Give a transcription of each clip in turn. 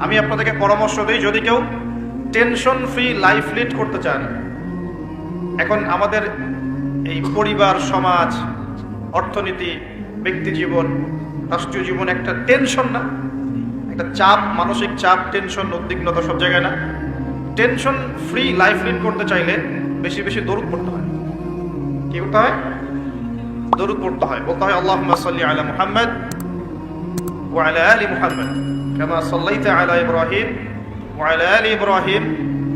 আমি আপনাদেরকে পরামর্শ দিই, যদি কেউ টেনশন ফ্রি লাইফ লিড করতে চান, এখন আমাদের এই পরিবার, সমাজ, অর্থনীতি, ব্যক্তি জীবন, রাষ্ট্রীয় জীবন একটা টেনশন না, একটা চাপ, মানসিক চাপ, টেনশন, উদ্বিগ্নতা সব জায়গায় না। টেনশন ফ্রি লাইফ লিড করতে চাইলে বেশি বেশি দরুদ পড়তে হয়। কি করতে হয়? দরুদ পড়তে হয়। বলতে হয় আল্লাহুম্মা সাল্লি আলা মুহাম্মাদ ওয়া আলা আলি মুহাম্মাদ কামা সাল্লাইতা আলা ইব্রাহিম ওয়া আলা আলি ইব্রাহিম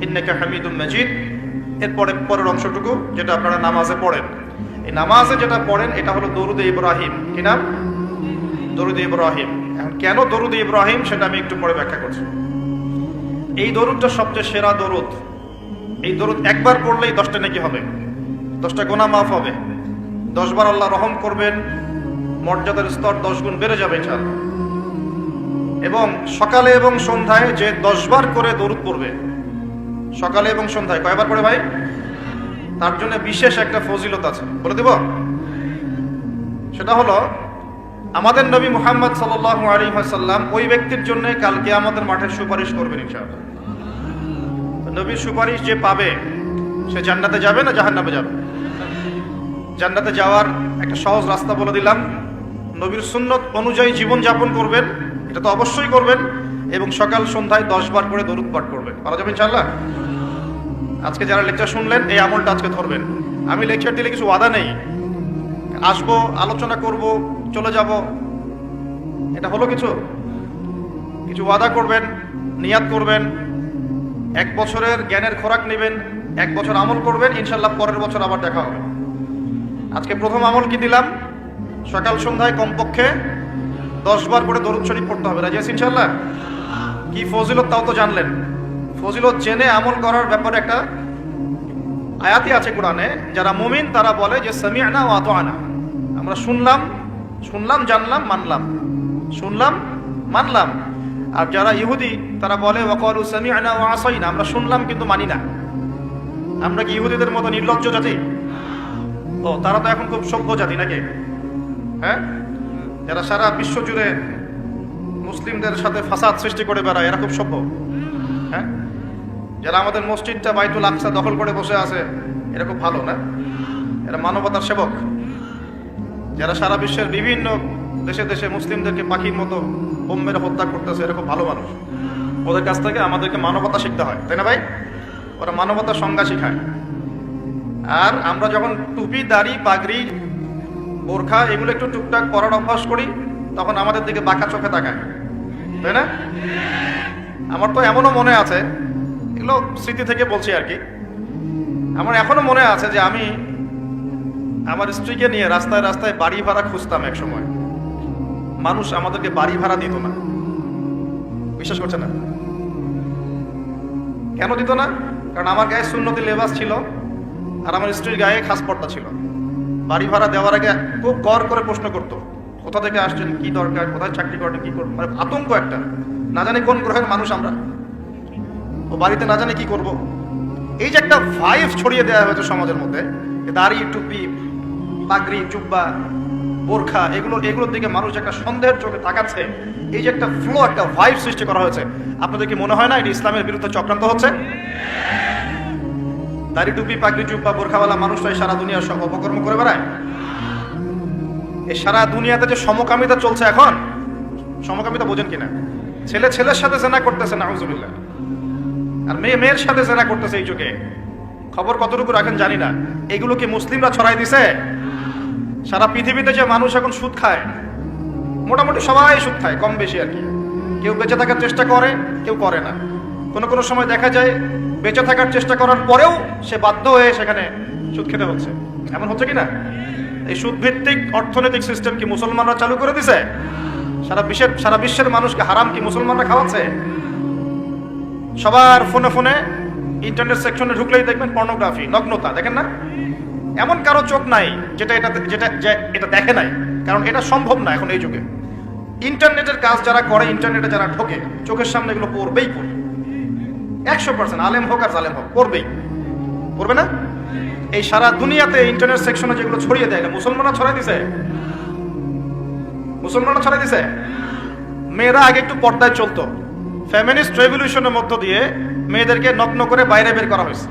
ইন্নাকা হামিদুম মাজিদ। এরপরে পরের অংশটুকু যেটা আপনারা নামাজে পড়েন, এই নামাজে যেটা পড়েন এটা হলো দরুদে ইব্রাহিম। কি নাম? দরুদে ইব্রাহিম। এখন কেন দরুদে ইব্রাহিম সেটা আমি একটু পরে ব্যাখ্যা করছি। এই দরুদটা সবচেয়ে সেরা দরুদ। এই দরুদ একবার পড়লেই 10টা নেকি হবে, 10টা গুনাহ মাফ হবে, 10 বার আল্লাহ রহম করবেন, মর্যাদার স্তর 10 গুণ বেড়ে যাবে ইনশাআল্লাহ। এবং সকালে এবং সন্ধ্যায় যে 10 বার করে দরুদ পড়বে, সকালে এবং সন্ধ্যায় কয়বার পড়ে ভাই? তার জন্য বিশেষ একটা ফজিলত আছে, বলে দেব। সেটা হলো আমাদের নবী মুহাম্মদ সাল্লাল্লাহু আলাইহি ওয়াসাল্লাম ওই ব্যক্তির জন্য কালকে আমাদের মাঠে সুপারিশ করবেন ইনশাআল্লাহ। নবীর সুপারিশ যে পাবে সে জান্নাতে যাবে না জাহান্নামে যাবে? জান্নাতে যাওয়ার একটা সহজ রাস্তা বলে দিলাম। নবীর সুন্নত অনুযায়ী জীবন যাপন করবেন, এটা তো অবশ্যই করবেন, এবং সকাল সন্ধ্যায় 10 বার করে দরুদ পাঠ করবেন। পারা যাবে ইনশাআল্লাহ? আজকে যারা লেকচার শুনলেন এই আমলটা আজকে ধরবেন। আমি লেকচার দিলে কিছু ওয়াদা নেই, আসবো, আলোচনা করব, চলে যাব, এটা হলো কিছু? কিছু ওয়াদা করবেন, নিয়াত করবেন, 1 বছরের জ্ঞানের খোরাক নেবেন, 1 বছর আমল করবেন, ইনশাআল্লাহ পরের বছর আবার দেখা হবে। আজকে প্রথম আমল কি দিলাম? সকাল সন্ধ্যায় কমপক্ষে 10 বার করে দরুদ শরীফ পড়তে হবে। রাজি আছি ইনশাআল্লাহ? কি ফজিলত তাও তো জানলেন। ফজিলত জেনে আমল করার ব্যাপারে একটা আয়াতই আছে কোরআনে, যারা মুমিন তারা বলে যে সামি'না ওয়া আতা'না, আমরা শুনলাম, জানলাম, মানলাম, শুনলাম, মানলাম। আর যারা ইহুদি তারা বলে ওয়াকালু সামি'না ওয়া আসাইনা, আমরা শুনলাম কিন্তু মানি না। আমরা কি ইহুদিদের মতো নির্লজ্জ জাতি? ও, তারা তো এখন খুব সভ্য জাতি নাকি? হ্যাঁ, যারা সারা বিশ্ব জুড়ে মুসলিমদের সাথে ফাসাদ সৃষ্টি করে বেড়ায়, এরা খুব সভ্য। হ্যাঁ, যারা আমাদের মসজিদটা বাইতুল আকসা দখল করে বসে আছে, এরা খুব ভালো না? এরা মানবতার সেবক। যারা সারা বিশ্বের বিভিন্ন দেশে দেশে মুসলিমদেরকে পাখির মতো বোম মেরে হত্যা করতেছে, এরা খুব ভালো মানুষ। ওদের কাছ থেকে আমাদেরকে মানবতা শিখতে হয়, তাই না ভাই? ওরা মানবতার সংজ্ঞা শিখায়। আর আমরা যখন টুপি, দাড়ি, পাগড়ি, বোরখা এগুলো একটু টুকটাক পরার অভ্যাস করি, তখন আমাদের দিকে বাঁকা চোখে তাকায়, তাই না? আমার তো এমনও মনে আছে, এগুলো স্মৃতি থেকে বলছি আর কি, আমার এখনো মনে আছে যে আমি আমার স্ত্রীকে নিয়ে রাস্তায় রাস্তায় বাড়ি ভাড়া খুঁজতাম এক সময়। মানুষ আমাদেরকে বাড়ি ভাড়া দিত না। বিশ্বাস করছে না? কেন দিত না? কারণ আমার গায়ে সুন্নতি লেবাস ছিল আর আমার স্ত্রীর গায়ে খাস পর্দা ছিল। বাড়ি ভাড়া দেওয়ার আগে খুব গড় করে প্রশ্ন করতো, কোথা থেকে আসছেন, কি দরকার, কোথায় চাকরি করেন, কি করবেন, মানে আতঙ্ক একটা, না জানি কোন গ্রহের মানুষ আমরা, ও বাড়িতে না জানি কি করব। এই যে একটা ভাইব ছড়িয়ে দেওয়া হয়েছে সমাজের মধ্যে, দাড়ি, টুপি, পাগড়ি, জুব্বা, বোরখা, এগুলোর দিকে মানুষ একটা সন্দেহের চোখে তাকাচ্ছে। এই যে একটা ফ্লো, একটা ভাইব সৃষ্টি করা হয়েছে, আপনাদের কি মনে হয় না এটা ইসলামের বিরুদ্ধে চক্রান্ত হচ্ছে? দাড়ি, টুপি, পাগড়ি, জুব্বা, বোরখাওয়ালা মানুষটাই সারা দুনিয়ার সব অপকর্ম করে বেড়ায়। এই সারা দুনিয়াতে যে সমকামিতা চলছে এখন, সমকামিতা বোঝেন কিনা? ছেলে ছেলের সাথে জেনা করতেছে, নাউজুবিল্লাহ, আর মেয়ে মেয়ের সাথে জেনা করতেছে এই যুগে। খবর কতটুকু রাখেন জানি না। এগুলো কি মুসলিমরা ছড়াই দিছে? সারা পৃথিবীতে যে মানুষ এখন সুদ খায়, মোটামুটি সবাই সুদ খায়, কম বেশি আর কি। কেউ বেঁচে থাকার চেষ্টা করে, কেউ করে না। কোনো সময় দেখা যায় বেঁচে থাকার চেষ্টা করার পরেও সে বাধ্য হয়ে সেখানে সুদ খেতে হচ্ছে। এমন হচ্ছে কি না? এই সুদ ভিত্তিক অর্থনৈতিক সিস্টেম কি মুসলমানরা চালু করে দিছে? সারা বিশ্বের মানুষকে হারাম কি মুসলমানরা খাওয়াচ্ছে? সবার ফোনে ফোনে ইন্টারনেট সেকশনে ঢুকলেই দেখবেন পর্নোগ্রাফি, নগ্নতা, দেখেন না? এমন কারো চোখ নাই যেটা এটা দেখে নাই, কারণ এটা সম্ভব না এখন এই যুগে। ইন্টারনেটের কাজ যারা করে, ইন্টারনেটে যারা ঢোকে, চোখের সামনে এগুলো পড়বেই পড়বে। 100% আলেম হোক আর জালেম হোক, পড়বেই, পড়বে না? এই সারা দুনিয়াতে ইন্টারনেট সেকশনে যেগুলো ছড়িয়ে দেয়, মুসলমানরা ছড়াই দিছে। মুসলমানরা ছড়াই দিছে। মেয়েরা আগে একটু পর্দায় চলতো, ফেমিনিস্ট রেভলিউশনের মধ্য দিয়ে মেয়েদেরকে নগ্ন করে বাইরে বের করা হয়েছে।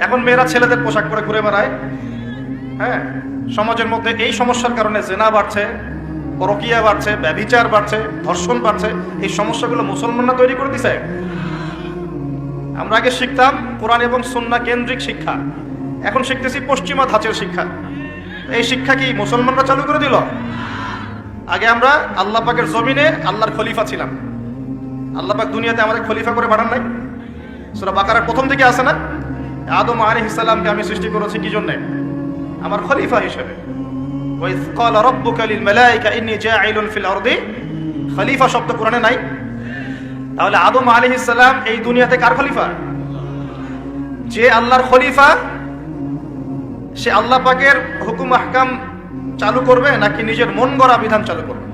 এখন মেয়েরা ছেলেদের পোশাক পরে ঘুরে বেড়ায়। হ্যাঁ, সমাজের মধ্যে এই সমস্যার কারণে জেনা বাড়ছে, পরকীয়া বাড়ছে, ব্যভিচার বাড়ছে, ধর্ষণ বাড়ছে। এই সমস্যাগুলো মুসলমানরা তৈরি করে দিছে। আমরা আগে শিখতাম কোরআন এবং সুন্নাহ কেন্দ্রিক শিক্ষা, এখন শিখতেছি পশ্চিমা ধাঁচের শিক্ষা। এই শিক্ষা কি মুসলমানরা চালু করে দিল? আগে আমরা আল্লাহ পাকের জমিনে আল্লাহর খলিফা ছিলাম। আল্লাহ পাক দুনিয়াতে আমাদের খলিফা করে পাঠান নাই? সূরা বাকারার প্রথম থেকে আছে না, আদম আলাইহিস সালামকে আমি সৃষ্টি করেছি কি জন্য? আমার খলিফা হিসেবে। ওয়াইজ ক্বালা রাব্বুকা লিল মালায়েকা ইন্নী জাঈলুন ফিল আরদি, খলিফা শব্দ কোরআনে নাই। তাহলে আদম আলাইহিস সালাম এই দুনিয়াতে কার খলিফা? যে আল্লাহর খলিফা সে আল্লাহ পাকের হুকুম আহকাম চালু করবে নাকি নিজের মন গড়া বিধান চালু করবে?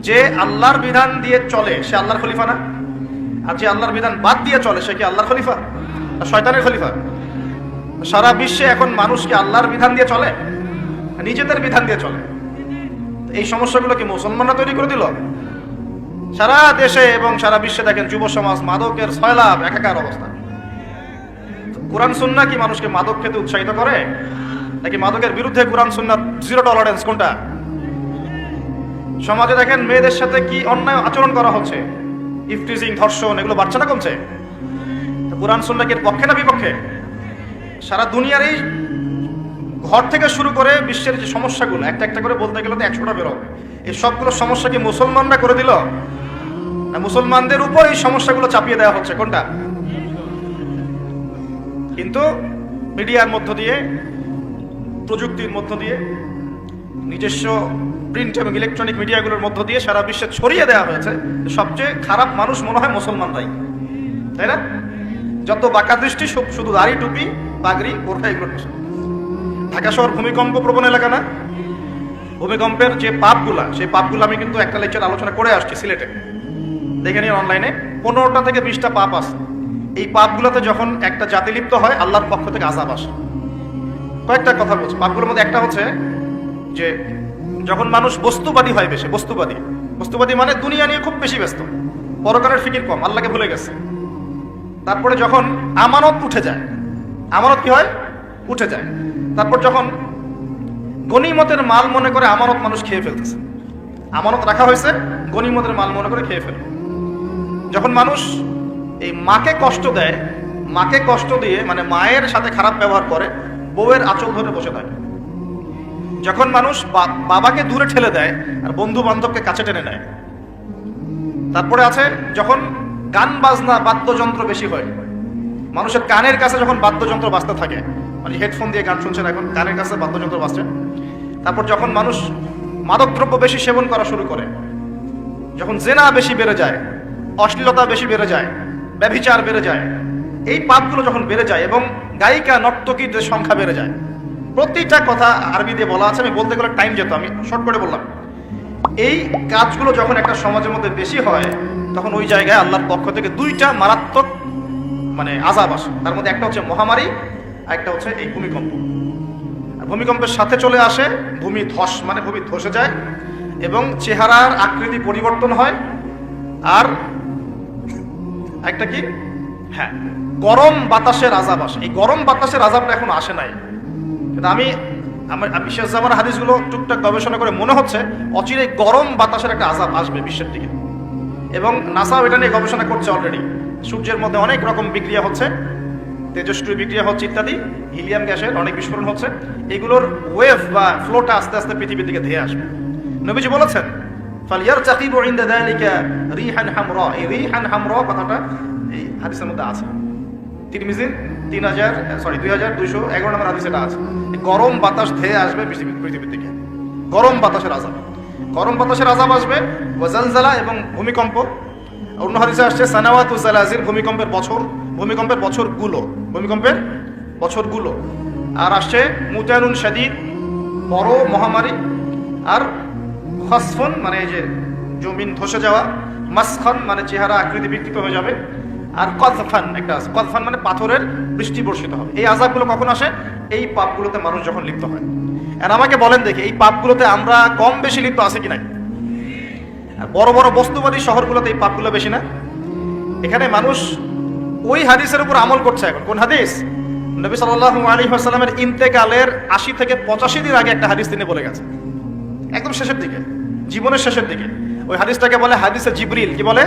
যে আল্লাহর বিধান দিয়ে চলে সে আল্লাহর খলিফা না? আর যে আল্লাহর বিধান বাদ দিয়ে চলে সে কি আল্লাহর খলিফা না শয়তানের খলিফা? সারা বিশ্বে এখন মানুষ কি আল্লাহর বিধান দিয়ে চলে, নিজেদের বিধান দিয়ে চলে? এই সমস্যাগুলো কি মুসলমানরা তৈরি করে দিল? সারা দেশে এবং সারা বিশ্বে দেখেন যুব সমাজ মাদকের সয়লাভ, একাকার অবস্থা। কোরআন সুন্নাহ কি মানুষকে মাদক খেতে উৎসাহিত করে, নাকি মাদকের বিরুদ্ধে কোরআন সুন্নাহ জিরো টলারেন্স? কোনটা? সমাজে দেখেন মেয়েদের সাথে কি অন্যায় আচরণ করা হচ্ছে, ইফটিজিং, ধর্ষণ, এগুলো বাড়ছে না কমছে? কোরআন সুন্নাহ কি এর পক্ষে না বিপক্ষে? সারা দুনিয়ার এই ঘর থেকে শুরু করে বিশ্বের যে সমস্যাগুলো একটা একটা করে বলতে গেলে তো 100টা বেরো। এই সবগুলো সমস্যা কি মুসলমানরা করে দিল, না মুসলমানদের উপর এই সমস্যাগুলো চাপিয়ে দেওয়া হচ্ছে? কোনটা? কিন্তু মিডিয়ার মধ্য দিয়ে, প্রযুক্তির মধ্য দিয়ে, নিজস্ব প্রিন্ট এবং ইলেকট্রনিক মিডিয়াগুলোর মধ্য দিয়ে সারা বিশ্বে ছড়িয়ে দেওয়া হয়েছে সবচেয়ে খারাপ মানুষ মনে হয় মুসলমানরাই, তাই না? যত বাঁকা দৃষ্টি শুধু দাড়ি, টুপি, পাগড়ি, বোরখা, এগুলো। ঢাকা শহর ভূমিকম্প প্রবণ এলাকা না? ভূমিকম্পের যে পাপগুলা, সেই পাপগুলো আমি কিন্তু একটা লেকচার আলোচনা করে আসছি সিলেটে, দেখে নিন অনলাইনে। 15টা থেকে 20টা পাপ আছে। এই পাপগুলোতে যখন একটা জাতি লিপ্ত হয় আল্লাহর পক্ষ থেকে আযাব আসে। কয়েকটা কথা বলছি। পাপগুলোর মধ্যে একটা হচ্ছে যে যখন মানুষ বস্তুবাদী হয়, বেশি বস্তুবাদী মানে দুনিয়া নিয়ে খুব বেশি ব্যস্ত, পরকালের ফিকির কম, আল্লাহকে ভুলে গেছে। তারপরে যখন আমানত উঠে যায়, আমানত কি হয়? উঠে যায়। তারপর যখন গনিমতের মাল মনে করে আমানত মানুষ খেয়ে ফেলতেছে, আমানত রাখা হয়েছে, গনিমতের মাল মনে করে খেয়ে ফেলে। যখন মানুষ এই মাকে কষ্ট দেয়, মাকে কষ্ট দিয়ে মানে মায়ের সাথে খারাপ ব্যবহার করে, বউয়ের আঁচল ধরে বসে থাকে। যখন মানুষ বাবাকে দূরে ঠেলে দেয় আর বন্ধু বান্ধবকে কাছে টেনে নেয়। তারপরে আছে যখন গান বাজনা, বাদ্যযন্ত্র বেশি হয়, মানুষের কানের কাছে যখন বাদ্যযন্ত্র বাজতে থাকে, মানে হেডফোন দিয়ে গান শুনছেন, এখন কানের কাছে বাদ্যযন্ত্র বাজছে। তারপর যখন মানুষ মাদকদ্রব্য বেশি সেবন করা শুরু করে, যখন জেনা বেশি বেড়ে যায়, অশ্লীলতা বেশি বেড়ে যায়, ব্যভিচার বেড়ে যায়, এই পাপগুলো যখন বেড়ে যায় এবং গায়িকা নর্তকীদের সংখ্যা বেড়ে যায়। প্রতিটা কথা আরবি দিয়ে বলা আছে, আমি বলতে গেলে টাইম যেত, আমি শর্ট করে বললাম। এই কাজগুলো যখন একটা সমাজের মধ্যে বেশি হয় তখন ওই জায়গায় আল্লাহর পক্ষ থেকে 2টা মারাত্মক মানে আযাব আসে। তার মধ্যে একটা হচ্ছে মহামারী, আর একটা হচ্ছে এই ভূমিকম্প। আর ভূমিকম্পের সাথে চলে আসে ভূমি ধস, মানে ভূমি ধসে যায় এবং চেহারার আকৃতি পরিবর্তন হয়। আর একটা কি, হ্যাঁ, গরম বাতাসের আযাব আসে। এই গরম বাতাসের আযাবটা এখন আসে নাই, কিন্তু আমার বিশেষ জামার হাদিসগুলো টুকটাক গবেষণা করে মনে হচ্ছে অচিরে গরম বাতাসের একটা আযাব আসবে বিশ্বের দিকে। এবং নাসাও এটা নিয়ে গবেষণা করছে অলরেডি। সূর্যের মধ্যে অনেক রকম বিক্রিয়া হচ্ছে, তেজস্ক্রিয় বিক্রিয়া হচ্ছে ইত্যাদি, হিলিয়াম গ্যাসের অনেক বিস্ফোরণ হচ্ছে। এগুলোর ওয়েভ বা ফ্লোটা আস্তে আস্তে পৃথিবীর দিকে ধেয়ে আসবে। নবীজি বলেছেন ফালইয়ারতাকিবু ইনদা যালিকা রিহান হামরা। এই রিহান হামরা কথাটা এই হাদিসের মধ্যে আছে। তিরমিজি 2211 নম্বর হাদিসে এটা আছে। গরম বাতাস ধেয়ে আসবে পৃথিবীর দিকে, গরম বাতাসের আযাব, গরম বাতাসের আযাব আসবে। ওয়াজালজালা এবং ভূমিকম্প। অন্য হাদিসে আসছে সানাওয়াতু জালাজিল, ভূমিকম্পের বছরগুলো। আর আসছে মুতানুন শাদীদ, বড় মহামারী। আর খসফুন মানে এই যে জমিন ধসে যাওয়া, মাসখান মানে চেহারা আকৃতি বিকৃত হয়ে যাবে। আর কদফান একটা আছে, কদফান মানে পাথরের বৃষ্টি বর্ষিত হবে। এই আযাবগুলো কখন আসে? এই পাপগুলোতে মানুষ যখন লিপ্ত হয়। আর আমাকে বলেন দেখি, এই পাপগুলোতে আমরা কম বেশি লিপ্ত আছে কি নাই? আর বড় বড় বস্তুবাদী শহরগুলোতে এই পাপগুলো বেশি না? এখানে মানুষ ওই হাদিসের উপর আমল করছে। এখন কোন হাদিস? নবী সাল্লাল্লাহু আলাইহি ওয়াসাল্লামের ইন্তেকালের 80 থেকে 85 দিন আগে একটা হাদিস তিনি বলে গেছেন, একদম শেষের দিকে, জীবনের শেষের দিকে। ওই হাদিসটাকে বলে হাদিসে জিবরিল। কি বলে?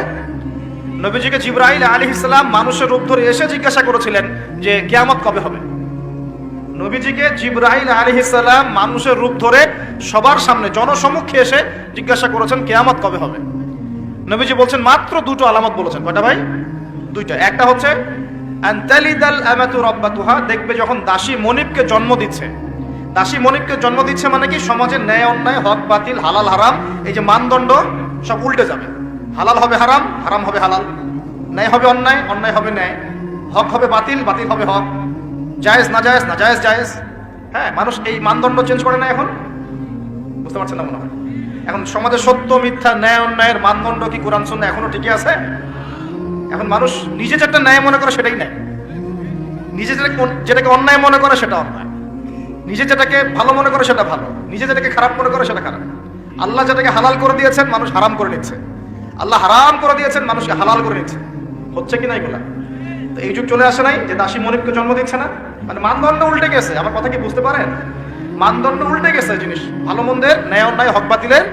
নবীজিকে জিবরাইল আলাইহিস সালাম মানুষের রূপ ধরে এসে জিজ্ঞাসা করেছিলেন যে কিয়ামত কবে হবে। নবীজিকে জিবরাইল আলাইহিস সালাম মানুষের রূপ ধরে সবার সামনে জনসমক্ষে এসে জিজ্ঞাসা করেছেন কিয়ামত কবে হবে। নবীজি বলছেন মাত্র দুটো আলামত বলেছেন। কয়টা ভাই? দুইটা। একটা হচ্ছে আনতালিদাল আমাতু রাব্বাতুহা, দেখবে যখন দাসী মনিবকে জন্ম দিচ্ছে। দাসী মনিবকে জন্ম দিচ্ছে মানে কি? সমাজের ন্যায় অন্যায়, হক বাতিল, হালাল হারাম, এই যে মানদণ্ড সব উল্টে যাবে। হালাল হবে হারাম, হারাম হবে হালাল, ন্যায় হবে অন্যায়, অন্যায় হবে ন্যায়, হক হবে বাতিল, বাতিল হবে হক, জায়েজ না জায়েজ, না জায়েজ জায়েজ। হ্যাঁ, মানুষ এই মানদণ্ড চেঞ্জ করে না এখন। বুঝতে পারছেন না মনে হয়? এখন সমাজে সত্য মিথ্যা, ন্যায় অন্যায়ের মানদণ্ড কি কোরআন সুন্নাহ এখনো ঠিকই আছে? এখন মানুষ নিজে যেটা ন্যায় মনে করে সেটাই ন্যায়, নিজে যেটাকে অন্যায় মনে করে সেটা অন্যায়, নিজে যেটাকে ভালো মনে করে সেটা ভালো, নিজে যেটাকে খারাপ মনে করে সেটা খারাপ। আল্লাহ যেটাকে হালাল করে দিয়েছেন মানুষ হারাম করে নিচ্ছে, আল্লাহ হারাম করে দিয়েছেন মানুষকে হালাল করে নিচ্ছে। হচ্ছে কি না এগুলা? তো এই যুগ চলে আসে নাই যে দাসী মনিবকে জন্ম দিচ্ছে না? মানে মানদণ্ড উল্টে গেছে। আমার কথা কি বুঝতে পারেন? মানদণ্ড উল্টে গেছে। জিনিস ভালো মন্দের, ন্যায় অন্যায়, হক বাতিলের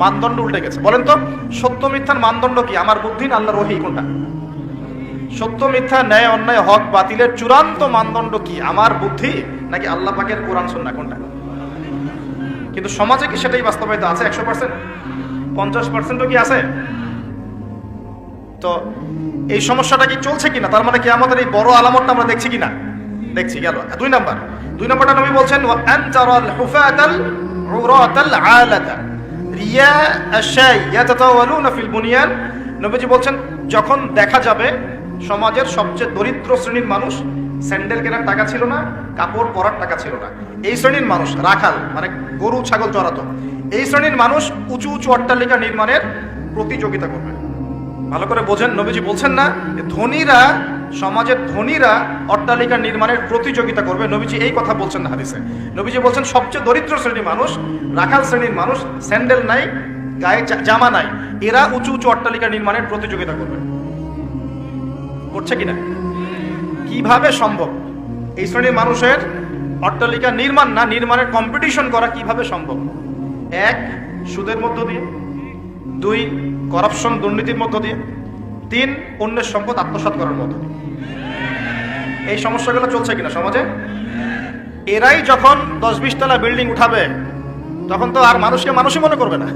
মানদণ্ড উল্টে গেছে। বলেন তো সত্য মিথ্যার মানদণ্ড কি? আমার বুদ্ধি না আল্লাহর ওহী? কোনটা? সত্য মিথ্যা, ন্যায় অন্যায়, হক বাতিলের চূড়ান্ত মানদণ্ড কি? আমার বুদ্ধি নাকি আল্লাহ পাকের কোরআন সুন্নাহ? কোনটা? কিন্তু সমাজে কি সেটাই বাস্তবায়িত আছে 100%? 50%ও কি আছে? তো এই সমস্যাটা কি চলছে কিনা? তার মানে কি আমাদের এই বড় আলামতটা আমরা দেখছি কিনা? দেখছি। গেল দুই নাম্বারটা নবী বলছেন ওয়া আনতারাল হুফাতাল উরাতাল আলাতা রিয়া আশাই ইয়াতাতাওয়ালুনা ফিল বুনিয়ান। নবীজি বলছেন যখন দেখা যাবে সমাজের সবচেয়ে দরিদ্র শ্রেণীর মানুষ, স্যান্ডেল কেনার টাকা ছিল না, কাপড় পরার টাকা ছিল না, এই শ্রেণীর মানুষ, রাখাল মানে গরু ছাগল চড়াতো, এই শ্রেণীর মানুষ উঁচু উঁচু অট্টালিকা নির্মাণের প্রতিযোগিতা করবে। ভালো করে বোঝেন, নবীজি বলছেন না ধনীরা, সমাজের ধনীরা অট্টালিকা নির্মাণের প্রতিযোগিতা করবে। নবীজি এই কথা বলছেন না হাদিসে। নবীজি বলছেন সবচেয়ে দরিদ্র শ্রেণীর মানুষ, রাখাল শ্রেণীর মানুষ, স্যান্ডেল নাই, গায়ে জামা নাই, এরা উঁচু উঁচু অট্টালিকা নির্মাণের প্রতিযোগিতা করবে। করছে কিনা? কিভাবে সম্ভব? এই শ্রেণীর মানুষের অট্টালিকা নির্মাণ না, নির্মাণের কম্পিটিশন করা কিভাবে সম্ভব? এক, সুদের মধ্য দিয়ে; দুই, করাপশন দুর্নীতির মধ্য দিয়ে; তিন, অন্যের সম্পদ আত্মসাৎ করার মধ্য দিয়ে। এই সমস্যাগুলো চলছে কিনা সমাজে? এরাই যখন 10-20 তলা বিল্ডিং উঠাবে তখন তো আর মানুষকে মানুষই মনে করবে না।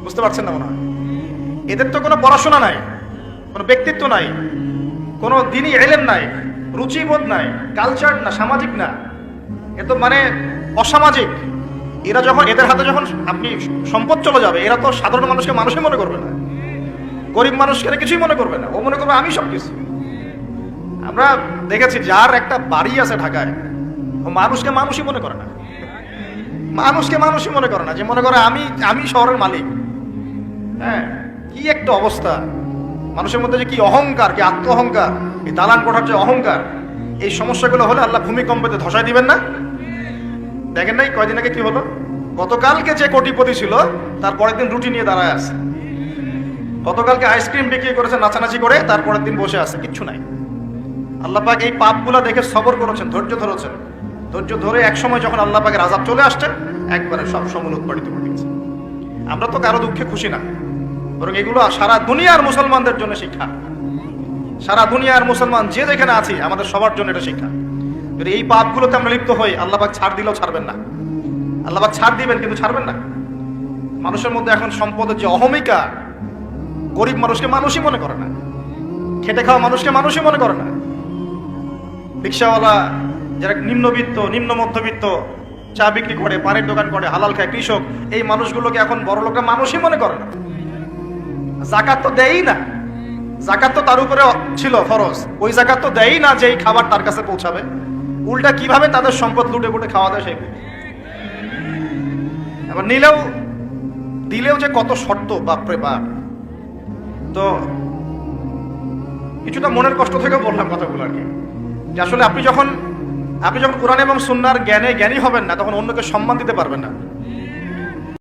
বুঝতে পারছেন না মনে হয়? এদের তো কোনো পড়াশোনা নাই, কোনো ব্যক্তিত্ব নাই, কোনো দিনই ইলম নাই, রুচিবোধ নাই, কালচার না, সামাজিক না, এ তো মানে অসামাজিক। এরা যখন, এদের হাতে যখন আপনি সম্পদ চলে যাবে, এরা তো সাধারণ মানুষকে মানুষই মনে করবে না, গরিব মানুষকে কিছুই মনে করবে না, ও মনে করবে আমি সব কিছু। আমরা দেখেছি যার একটা বাড়ি আছে ঢাকায়, ও মানুষকে মানুষই মনে করে না, মানুষকে মানুষই মনে করে না, যে মনে করে আমি শহরের মালিক। হ্যাঁ, কি একটা অবস্থা মানুষের মধ্যে, যে কি অহংকার, কি আত্ম অহংকার, এই দালান কোঠার যে অহংকার। এই সমস্যাগুলো হলে আল্লাহ ভূমিকম্পতে ধসায় দিবেন না? দেখেন নাই কয়দিন আগে কি হলো? গতকালকে যে কোটিপতি ছিল তার পরের দিন রুটি নিয়ে দাঁড়ায় আছে, গতকালকে আইসক্রিম বিক্রি করেছে নাচানাচি করে, তারপরের দিন বসে আছে, কিচ্ছু নাই। আল্লাহ পাক এই পাপগুলা দেখে সবর করেছেন, ধৈর্য ধরেছেন, ধৈর্য ধরে এক সময় যখন আল্লাহ পাকের আযাব চলে আসছে একবারে সব সমূল উৎপাদিত করে দিয়েছে। আমরা তো কারো দুঃখে খুশি না, বরং এগুলো সারা দুনিয়ার মুসলমানদের জন্য শিক্ষা। সারা দুনিয়ার মুসলমান যে যেখানে আছি আমাদের সবার জন্য এটা শিক্ষা। যদি এই পাপগুলোতে আমরা লিপ্ত হই, আল্লাহ পাক ছাড় দিলেও ছাড়বেন না। আল্লাহ পাক ছাড় দিবেন কিন্তু ছাড়বেন না। মানুষের মধ্যে এখন সম্পদের যে অহমিকা, গরিব মানুষকে মানুষই মনে করে না, খেটে খাওয়া মানুষকে মানুষই মনে করে না, রিক্সাওয়ালা যারা নিম্নবিত্ত, নিম্ন মধ্যবিত্ত, চা বিক্রি করে, পানের দোকান করে, হালাল খায়, কৃষক, এই মানুষগুলোকে এখন বড় লোকরা মানুষই মনে করে না। যাকাত তো দেয়ই না, যাকাত তো তার উপরে ছিল ফরজ, ওই যাকাত তো দেয়ই না যে এই খাবার তার কাছে পৌঁছাবে। উল্টা কিভাবে তাদের সম্পদ লুটে পুটে খাওয়া দেয় সেই। আবার দিলেও যে কত শর্ত, বাপরে বাপ। তো কিছুটা মনের কষ্ট থেকে বললাম কথাগুলো আর কি, যে আসলে আপনি যখন কোরআন এবং সুন্নাহর জ্ঞানী হবেন না, তখন অন্যকে সম্মান দিতে পারবেন না।